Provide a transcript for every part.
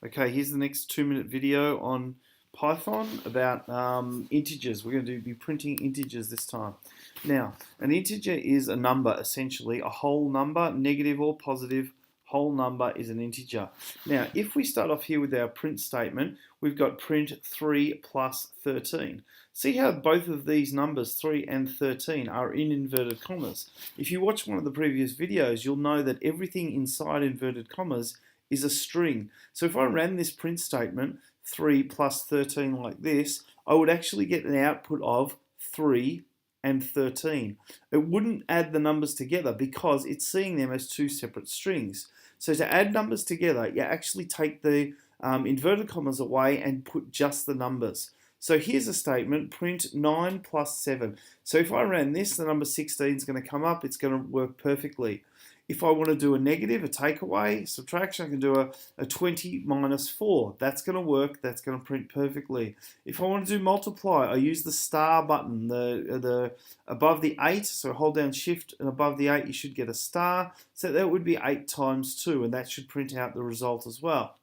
Okay, here's the next 2-minute video on Python about integers. We're going to be printing integers this time. Now, an integer is a number, essentially, a whole number, negative or positive. Whole number is an integer. Now, if we start off here with our print statement, we've got print 3 plus 13. See how both of these numbers, 3 and 13, are in inverted commas. If you watch one of the previous videos, you'll know that everything inside inverted commas is a string. So if I ran this print statement, 3 plus 13 like this, I would actually get an output of 3 and 13. It wouldn't add the numbers together because it's seeing them as two separate strings. So to add numbers together, you actually take the inverted commas away and put just the numbers. So here's a statement, print 9 plus 7. So if I ran this, the number 16 is going to come up, it's going to work perfectly. If I want to do a negative, a takeaway, subtraction, I can do a 20 minus 4. That's going to work. That's going to print perfectly. If I want to do multiply, I use the star button, the above the 8. So hold down shift and above the 8, you should get a star. So that would be 8 times 2, and that should print out the result as well.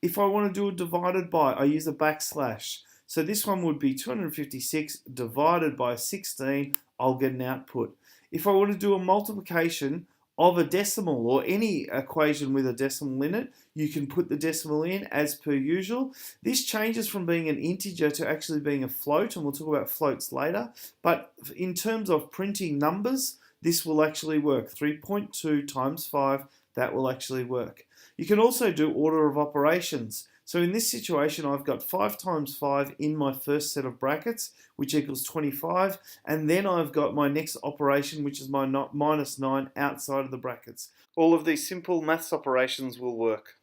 If I want to do a divided by, I use a backslash. So this one would be 256 divided by 16. I'll get an output. If I want to do a multiplication of a decimal or any equation with a decimal in it, you can put the decimal in as per usual. This changes from being an integer to actually being a float, and we'll talk about floats later. But in terms of printing numbers, this will actually work. 3.2 times 5, that will actually work. You can also do order of operations. So in this situation, I've got 5 times 5 in my first set of brackets, which equals 25, and then I've got my next operation, which is my minus 9 outside of the brackets. All of these simple maths operations will work.